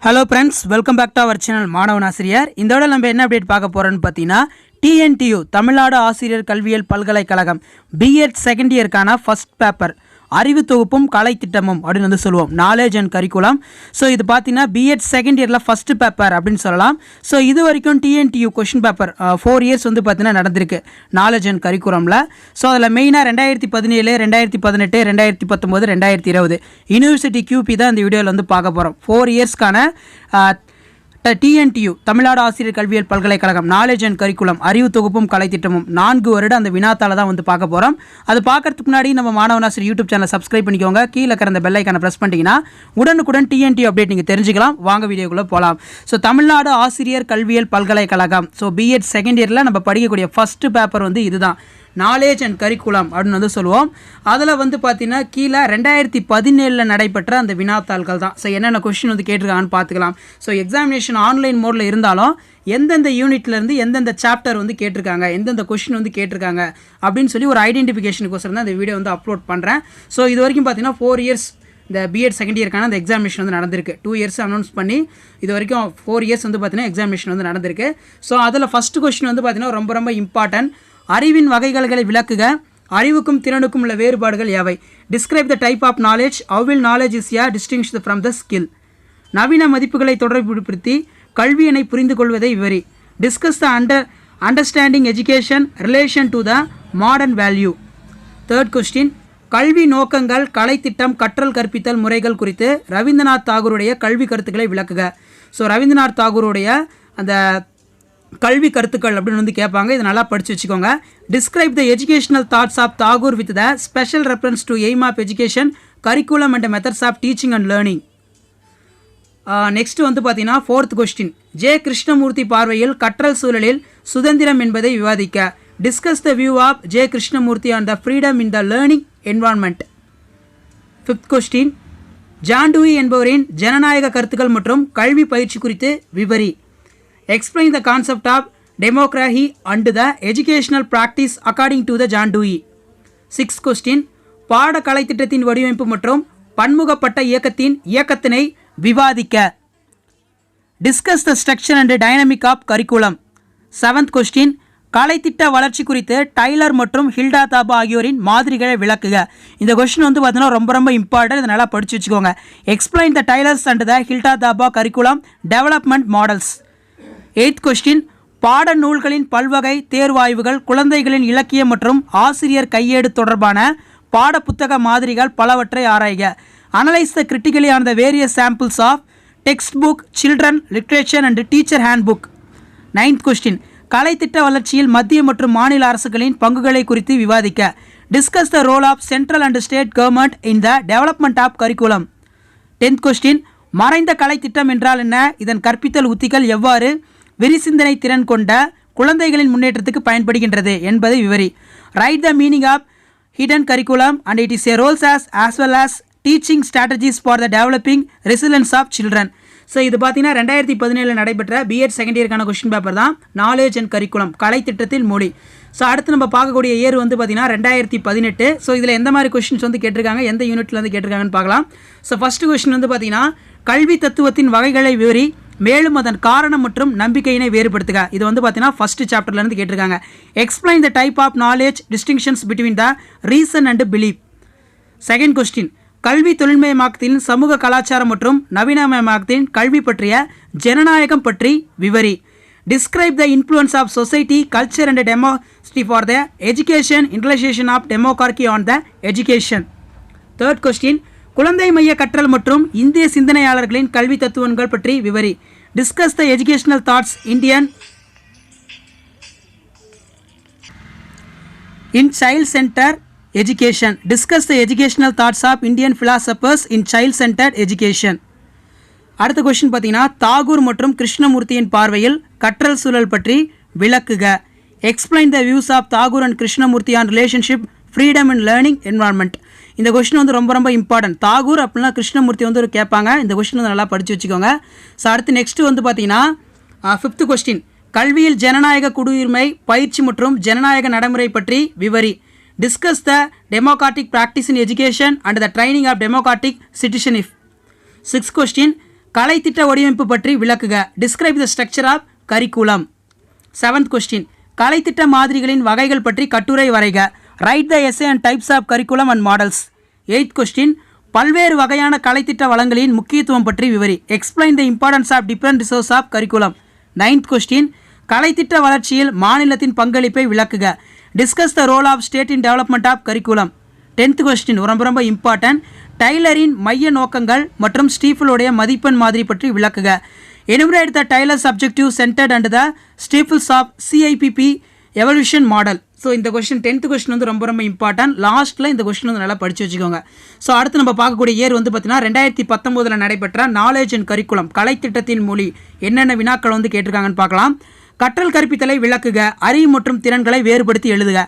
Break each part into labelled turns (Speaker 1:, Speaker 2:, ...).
Speaker 1: Hello friends, welcome back to our channel மாணவன் ஆசிரியர். இந்த விட நம்ம என்ன அப்டேட் பார்க்க போகிறோன்னு பார்த்தீங்கன்னா, டிஎன்டியூ தமிழ்நாடு ஆசிரியர் கல்வியியல் பல்கலைக்கழகம் பிஎட் செகண்ட் இயருக்கான ஃபஸ்ட் பேப்பர் அறிவு தொகுப்பும் கலை திட்டமும் அப்படின்னு வந்து சொல்லுவோம், நாலேஜ் அண்ட் கரிக்குலம். ஸோ இது பார்த்தீங்கன்னா பிஎட் செகண்ட் இயரில் ஃபஸ்ட்டு பேப்பர் அப்படின்னு சொல்லலாம். ஸோ இது வரைக்கும் டிஎன்டியூ கொஷின் பேப்பர் 4 இயர்ஸ் வந்து பார்த்தீங்கன்னா நடந்திருக்கு நாலேஜ் அண்ட் கரிக்குலமில். ஸோ அதில் மெயினாக 2017, 2018, 2019, 2020 யூனிவர்சிட்டி QP தான் இந்த வீடியோவில் வந்து பார்க்க போகிறோம். 4 இயர்ஸ்க்கான டிஎன்டியூ தமிழ்நாடு ஆசிரியர் கல்வியியல் பல்கலைக்கழகம் நாலேஜ் அண்ட் கரிக்குலம் அறிவு தொகுப்பும் கலை திட்டமும் 4 வருட அந்த வினாத்தால தான் வந்து பார்க்க போகிறோம். அது பார்க்கறதுக்கு முன்னாடி நம்ம மாணவன் ஆசிரியர் யூடியூப் சேனலை சப்ஸ்கிரைப் பண்ணிக்கோங்க. கீழே இருக்கிற அந்த பெல் ஐக்கானை ப்ரெஸ் பண்ணிட்டீங்கன்னா உடனுக்குடன் டிஎன்டியூ அப்டேட் நீங்கள் தெரிஞ்சுக்கலாம். வாங்க வீடியோக்குள்ளே போகலாம். ஸோ தமிழ்நாடு ஆசிரியர் கல்வியியல் பல்கலைக்கழகம் பிஎட் செகண்ட் இயரில் நம்ம படிக்கக்கூடிய ஃபஸ்ட்டு பேப்பர் வந்து இதுதான், நாலேஜ் அண்ட் கரிக்குலம் அப்படின்னு வந்து சொல்லுவோம். அதில் வந்து பார்த்தீங்கன்னா கீழே 2017 நடைபெற்ற அந்த வினாத்தாள்கள் தான். ஸோ என்னென்ன கொஸ்டின் வந்து கேட்டிருக்காங்கன்னு பார்த்துக்கலாம். ஸோ எக்ஸாமினேஷன் ஆன்லைன் மோடில் இருந்தாலும் எந்தெந்த யூனிட்லேருந்து எந்தெந்த சாப்டர் வந்து கேட்டிருக்காங்க, எந்தெந்த கொஸ்டின் வந்து கேட்டிருக்காங்க அப்படின்னு சொல்லி ஒரு ஐடென்டிஃபிகேஷனுக்கோசரம் தான் இந்த வீடியோ வந்து அப்லோட் பண்ணுறேன். ஸோ இது வரைக்கும் பார்த்தீங்கன்னா 4 இயர்ஸ் இந்த பிஎட் செகண்ட் இயருக்கான அந்த எக்ஸாமினேஷன் வந்து நடந்திருக்கு. 2 இயர்ஸ் அனௌன்ஸ் பண்ணி இது வரைக்கும் 4 இயர்ஸ் வந்து பார்த்தீங்கன்னா எக்ஸாமினேஷன் வந்து நடந்திருக்கு. ஸோ அதில் ஃபஸ்ட்டு கொஸ்டின் வந்து பார்த்தீங்கன்னா ரொம்ப இம்பார்ட்டன்ட். அறிவின் வகைகளை விளக்குக, அறிவுக்கும் திறனுக்கும் உள்ள வேறுபாடுகள் எவை? Describe the type of knowledge, how will knowledge is distinguish from the skill. நவீன மதிப்புகளை தொடர்புபடுத்தி கல்வியினை புரிந்து கொள்வதை விவரி. Discuss the understanding education relation to the modern value. Third question, கல்வி நோக்கங்கள், கலை திட்டம், கற்றல் கற்பித்தல் முறைகள் குறித்து ரவீந்திரநாத் தாகூருடைய கல்வி கருத்துக்களை விளக்குக. ஸோ ரவீந்திரநாத் தாகூருடைய அந்த கல்வி கருத்துக்கள் அப்படின்னு வந்து கேட்பாங்க. இதை நல்லா படித்து வச்சுக்கோங்க. Describe the educational thoughts of Tagore with the special reference to aim of education curriculum and methods of teaching and learning. Next வந்து பார்த்தீங்கன்னா 4th கொஸ்டின், ஜே கிருஷ்ணமூர்த்தி பார்வையில் கற்றல் சூழலில் சுதந்திரம் என்பதை விவாதிக்க. Discuss the view of J Krishnamurthy on the freedom in the learning environment. 5th question, John Dewey என்பவரின் ஜனநாயக கருத்துக்கள் மற்றும் கல்வி பயிற்சி குறித்து விவரி. Explain the concept of democracy and the educational practice according to the John Dewey. 6th question, பாட கலை திட்டத்தின் வடிவமைப்பு மற்றும் பன்முகப்பட்ட இயக்கத்தினை விவாதிக்க. Discuss the structure and dynamic of curriculum. 7th question, கலைத்திட்ட வளர்ச்சி குறித்து டைலர் மற்றும் ஹில்டா தாபா ஆகியோரின் மாதிரிகளை விளக்குக. இந்த கொஸ்டின் வந்து பார்த்தீங்கன்னா ரொம்ப இம்பார்ட்டன்ட். இதை நல்லா படித்து வச்சுக்கோங்க. Explain the Taylor's and the Hilda Taba curriculum development models. 8th question, பாட நூல்களின் பல்வகை தேர்வாய்வுகள், குழந்தைகளின் இலக்கியம் மற்றும் ஆசிரியர் கையேடு தொடர்பான பாட புத்தக மாதிரிகள் பலவற்றை ஆராய்க. Analyse the critically on the various samples of text book, children literature and teacher hand book. 9th question, கலைத்திட்ட வளர்ச்சியில் மத்திய மற்றும் மாநில அரசுகளின் பங்குகளை குறித்து விவாதிக்க. Discuss the role of central and state government in the development of curriculum. 10th question, மறைந்த கலைத்திட்டம் என்றால் என்ன? இதன் கற்பித்தல் உத்திகள் எவ்வாறு விரிசிந்தனை திறன் கொண்ட குழந்தைகளின் முன்னேற்றத்துக்கு பயன்படுகின்றது என்பதை விவரி. Write the meaning of hidden curriculum and it is a roles as well as teaching strategies for the developing resilience of children. So இது பார்த்தீங்கன்னா 2017 நடைபெற்ற பிஎட் செகண்ட் இயருக்கான கொஸ்டின் பேப்பர் தான், நாலேஜ் அண்ட் கரிக்குலம் கலை திட்டத்தில் மொழி. ஸோ அடுத்து நம்ம பார்க்கக்கூடிய இயர் வந்து பார்த்தீங்கன்னா 2018. ஸோ இதில் எந்த மாதிரி கொஸ்டின்ஸ் வந்து கேட்டிருக்காங்க, எந்த யூனிட்ல வந்து கேட்டிருக்காங்கன்னு பார்க்கலாம். ஸோ ஃபஸ்ட்டு கொஸ்டின் வந்து பார்த்தீங்கன்னா கல்வி தத்துவத்தின் வகைகளை விவரி, மேலும் அதன் காரணம் மற்றும் நம்பிக்கையினை வேறுபடுத்துக. இது வந்து பார்த்தீங்கன்னா ஃபஸ்ட்டு சாப்டர்லேருந்து கேட்டிருக்காங்க. Explain the type of knowledge distinctions between the reason and belief. Second question, கல்வி தொழில்மயமாக்கத்தின் சமூக கலாச்சாரம் மற்றும் நவீனமயமாக்கத்தின் கல்வி பற்றிய ஜனநாயகம் பற்றி விவரி. Describe the influence of society, culture and democracy for the education, interrelation of democracy on the education. Third question, குழந்தை மைய கற்றல் மற்றும் இந்திய சிந்தனையாளர்களின் கல்வி தத்துவங்கள் பற்றி விவரி. Discuss the educational thoughts Indian in child centre education. Discuss the educational thoughts of Indian philosophers in child centre education. அடுத்த கொஸ்டின் பார்த்தீங்கன்னா தாகூர் மற்றும் கிருஷ்ணமூர்த்தியின் பார்வையில் கற்றல் சூழல் பற்றி விளக்குக. Explain the views of Tagore and Krishnamurthy on relationship, freedom and learning environment. இந்த கொஸ்டின் வந்து ரொம்ப இம்பார்ட்டன்ட். தாகூர் அப்படின்னா கிருஷ்ணமூர்த்தி வந்து ஒரு கேட்பாங்க. இந்த கொஸ்டின் வந்து நல்லா படித்து வச்சுக்கோங்க. ஸோ அடுத்து நெக்ஸ்ட்டு வந்து பார்த்தீங்கன்னா 5th கொஸ்டின், கல்வியில் ஜனநாயக குடியுரிமை பயிற்சி மற்றும் ஜனநாயக நடைமுறை பற்றி விவரி. Discuss the democratic practice in education and the training of democratic citizenship. 6th question, கலைத்திட்ட வடிவமைப்பு பற்றி விளக்குக. Describe the structure of curriculum. 7th question, கலைத்திட்ட மாதிரிகளின் வகைகள் பற்றி கட்டுரை வரைக. Write the essay and types of curriculum and models. 8th question, பல்வேறு வகையான கலைத்திட்ட வளங்களின் முக்கியத்துவம் பற்றி விவரி. Explain the importance of different resource of curriculum. 9th question, கலைத்திட்ட வளர்ச்சியில் மாநிலத்தின் பங்களிப்பை விளக்குக. Discuss the role of state in development of curriculum. 10th question ரொம்ப ரொம்ப இம்பார்ட்டன்ட். டைலரின் மைய நோக்கங்கள் மற்றும் ஸ்டீஃபிளுடைய மதிப்பெண் மாதிரி பற்றி விளக்குக. Enumerate the Tyler's objective centred and the Stufflebeam's of CIPP evaluation model. So இந்த கொஸ்டின் 10th கொஸ்டின் வந்து ரொம்ப ரொம்ப இம்பார்ட்டன்ட். லாஸ்ட்டில் இந்த கொஸ்டின் வந்து நல்லா படித்து வச்சுக்கோங்க. ஸோ அடுத்து நம்ம பார்க்கக்கூடிய இயர் வந்து பார்த்தீங்கன்னா 2019 நடைபெற்ற நாலேஜ் அண்ட் கரிக்குலம் கலைத்திட்டத்தின் மொழி என்னென்ன வினாக்கள் வந்து கேட்டிருக்காங்கன்னு பார்க்கலாம். கற்றல் கற்பித்தலை விளக்குக. அறிவு மற்றும் திறன்களை வேறுபடுத்தி எழுதுக.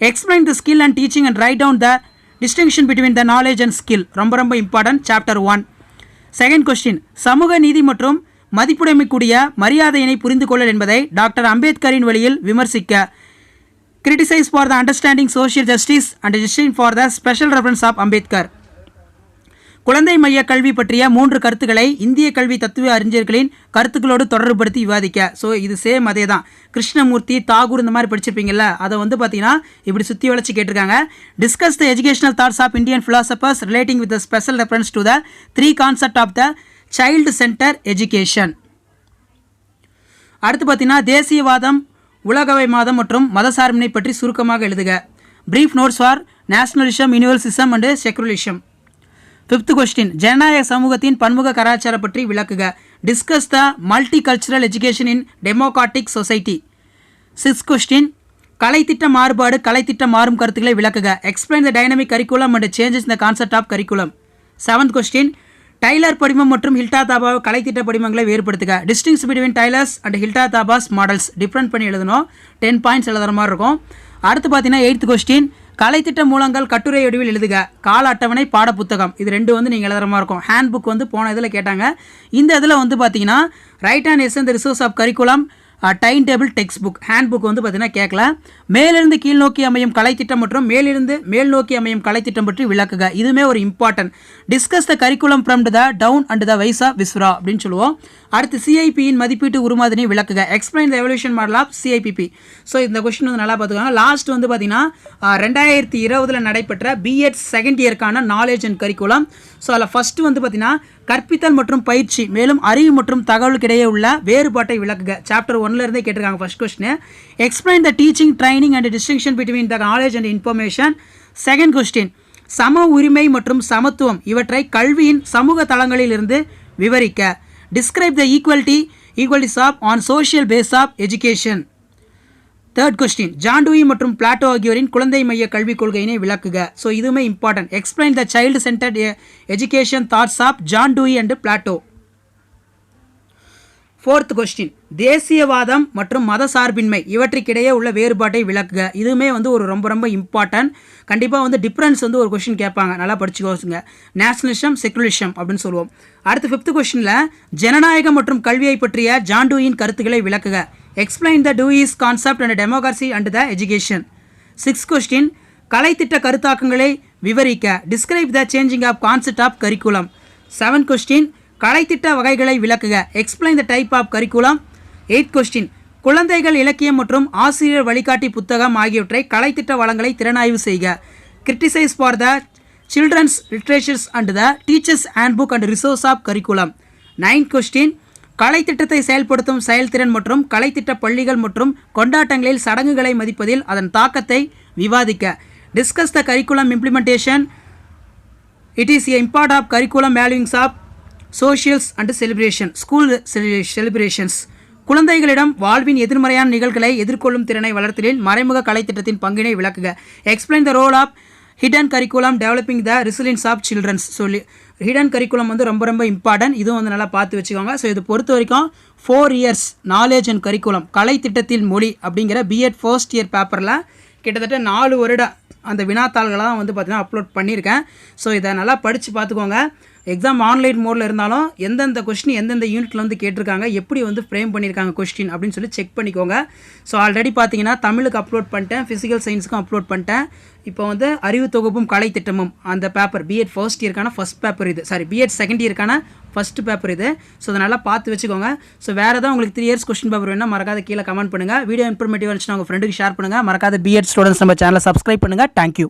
Speaker 1: Explain the skill and teaching and write down the distinction between the knowledge and skill. ரொம்ப ரொம்ப இம்பார்ட்டன்ட். சாப்டர் 1. 2nd கொஸ்டின், சமூக நீதி மற்றும் மதிப்புடைமைக்குரிய மரியாதையினை புரிந்து கொள்ளல் என்பதை டாக்டர் அம்பேத்கரின் வழியில் விமர்சிக்க. Criticise for the understanding social justice and justice for the special reference of Ambedkar. குழந்தை மைய கல்வி பற்றிய 3 கருத்துக்களை இந்திய கல்வி தத்துவ அறிஞர்களின் கருத்துக்களோடு தொடர்புபடுத்தி விவாதிக்க. ஸோ இது சேம் அதே தான். கிருஷ்ணமூர்த்தி, தாகூர் இந்த மாதிரி படிச்சிருப்பீங்கல்ல, அதை வந்து பார்த்தீங்கன்னா இப்படி சுற்றி வளைச்சி கேட்டிருக்காங்க. Discuss the educational thoughts of Indian philosophers relating with the special reference to the 3 concept of the child centre education. அடுத்து பார்த்தீங்கன்னா தேசியவாதம், உலகமயவாதம் மற்றும் மதசார்பினை பற்றி சுருக்கமாக எழுதுக. Brief notes for nationalism, universalism and secularism. 5th question, ஜனநாயக சமூகத்தின் பன்முக கலாச்சார பற்றி விளக்குக. Discuss the multi cultural education in democratic society. 6th question, கலைத்திட்ட மாறுபாடு, கலைத்திட்ட மாறும் கருத்துக்களை விளக்குக. Explain the dynamic curriculum and changes இந்த concept of curriculum. 7th question, Tyler படிமம் மற்றும் ஹில்டா தாபா கலைத்திட்ட படிமங்களை வேறுபடுத்துக. Distinguish between Tyler's and Hilda Taba's models. Different பண்ணி எழுதணும். 10 பாயிண்ட்ஸ் எழுதுற மாதிரி இருக்கும். அடுத்து பார்த்தீங்கன்னா 8th கொஸ்டின், கலைத்திட்ட மூலங்கள் கட்டுரை வடிவில் எழுதுக. கால அட்டவணை, பாட புத்தகம். இது 2 வந்து நீங்கள் எழுதுற மாதிரி இருக்கும். ஹேண்ட் புக் வந்து போன இதில் கேட்டாங்க. இந்த இதில் வந்து பார்த்தீங்கன்னா ரைட் அண்ட் எஸ் இந்த resource of curriculum, time table, text book. Hand book வந்து பார்த்தீங்கன்னா கேட்கல. மேலிருந்து கீழ் நோக்கி அமையும் கலைத்திட்டம் மற்றும் மேலிருந்து மேல் நோக்கி அமையும் கலைத்திட்டம் பற்றி விளக்குக. இதுவுமே ஒரு important. Discuss the curriculum from the down and the vice of vice versa அப்படின்னு சொல்லுவோம். அடுத்து சிஐபியின் மதிப்பீட்டு உருமாதிரியை விளக்குக. Explain the evaluation model of CIPP. So இந்த கொஸ்டின் வந்து நல்லா பார்த்துக்கோங்க. லாஸ்ட் வந்து பார்த்தீங்கன்னா 2020 நடைபெற்ற பிஎட் செகண்ட் இயர்க்கான நாலேஜ் அண்ட் கரிக்குலம். ஸோ அதில் ஃபஸ்ட்டு வந்து பார்த்தீங்கன்னா கற்பித்தல் மற்றும் பயிற்சி, மேலும் அறிவு மற்றும் தகவலுக்கிடையே உள்ள வேறுபாட்டை விளக்குக. சாப்டர் 1 கேட்டிருக்காங்க. First question, explain the teaching, training and distinction between the knowledge and information. 2nd question, சம உரிமை மற்றும் சமத்துவம் இவற்றை கல்வியின் சமூக தளங்களில் இருந்து விவரிக்க. Describe the equalities of on social base of education. 3rd question, John Dewey மற்றும் பிளாட்டோ ஆகியோரின் குழந்தை மைய கல்விக் கொள்கையினை விளக்குக. ஸோ இதுவுமே important. Explain the child centred education thoughts of John Dewey and Plato. 4th question, தேசியவாதம் மற்றும் மத சார்பின்மை இவற்றுக்கிடையே உள்ள வேறுபாட்டை விளக்குக. இதுவுமே வந்து ஒரு ரொம்ப ரொம்ப இம்பார்ட்டன்ட். கண்டிப்பாக வந்து டிஃப்ரென்ஸ் வந்து ஒரு கொஸ்டின் கேட்பாங்க. நல்லா படிச்சுக்கோங்க. நேஷனலிசம், செக்குலரிசம் அப்படின்னு சொல்லுவோம். அடுத்து 5th கொஸ்டினில் ஜனநாயகம் மற்றும் கல்வியை பற்றிய ஜான் டூயின் கருத்துக்களை விளக்குக. Explain the Dewey's concept and democracy and the education. 6th question, கலைத்திட்ட கருத்தாக்கங்களை விவரிக்க. Describe the changing of concept of curriculum. 7th question, கலைத்திட்ட வகைகளை விளக்குக. Explain the type of curriculum. 8th question, குழந்தைகள் இலக்கியம் மற்றும் ஆசிரியர் வழிகாட்டி புத்தகம் ஆகியவற்றை கலைத்திட்ட வளங்களை திறனாய்வு செய்க. Criticise for the children's literatures and the teachers hand book and resource of curriculum. 9th question, கலைத்திட்டத்தை செயல்படுத்தும் செயல்திறன் மற்றும் கலைத்திட்ட பள்ளிகள் மற்றும் கொண்டாட்டங்களில் சடங்குகளை மதிப்பதில் அதன் தாக்கத்தை விவாதிக்க. Discuss the curriculum implementation. It is a import of curriculum valuings of socials and celebration, school celebrations. குழந்தைகளிடம் வாழ்வின் எதிர்மறையான நிகழ்களை எதிர்கொள்ளும் திறனை வளர்த்தலில் மறைமுக கலைத்திட்டத்தின் பங்கினை விளக்குக. Explain the role of hidden curriculum developing the resilience of childrens. சொல்லி ஹிடன் கரிக்குலம் வந்து ரொம்ப ரொம்ப இம்பார்ட்டன்ட். இதுவும் வந்து நல்லா பார்த்து வச்சுக்கோங்க. ஸோ இது பொறுத்த வரைக்கும் 4 இயர்ஸ் நாலேஜ் அண்ட் கரிக்குலம் கலைத்திட்டத்தின் மொழி அப்படிங்கிற பிஎட் ஃபர்ஸ்ட் இயர் பேப்பரில் கிட்டத்தட்ட 4 வருட அந்த வினாத்தாள்களாக வந்து பார்த்தீங்கன்னா அப்லோட் பண்ணியிருக்கேன். ஸோ இதை நல்லா படித்து பார்த்துக்கோங்க. எக்ஸாம் ஆன்லைன் மோடில் இருந்தாலும் எந்தெந்த கொஸ்டின் எந்தெந்த யூனிட்டில் வந்து கேட்டிருக்காங்க, எப்படி வந்து ஃப்ரேம் பண்ணியிருக்காங்க கொஸ்டின் அப்படின்னு சொல்லி செக் பண்ணிக்கோங்க. ஸோ ஆல்ரெடி பார்த்தீங்கன்னா தமிழுக்கு அப்லோட் பண்ணிட்டேன், ஃபிசிக்கல் சயின்ஸுக்கும் அப்லோட் பண்ணிட்டேன். இப்போ வந்து அறிவு தொகுப்பும் கலை திட்டமும் அந்த பேப்பர் பிஎட் ஃபர்ஸ்ட் இயர்க்கான ஃபஸ்ட் பேப்பர் இது, பிஎட் செகண்ட் இயர்க்கான ஃபஸ்ட்டு பேப்பர் இது. ஸோ அதை நல்லா பார்த்து வச்சுக்கோங்க. ஸோ வேறு ஏதாவது உங்களுக்கு 3 இயர்ஸ் கொஸ்டின் பேப்பர் வேணால் மறக்காத கீழே கமெண்ட் பண்ணுங்கள். வீடியோ இன்ஃபர்மேட்டிவாக இருந்துச்சுன்னா உங்கள் ஃப்ரெண்டுக்கு ஷேர் பண்ணுங்கள். மறக்காத பிஎட் ஸ்டூடெண்ட்ஸ் நம்ம சேனலை சப்ஸ்கிரைப் பண்ணுங்கள். தேங்க்யூ.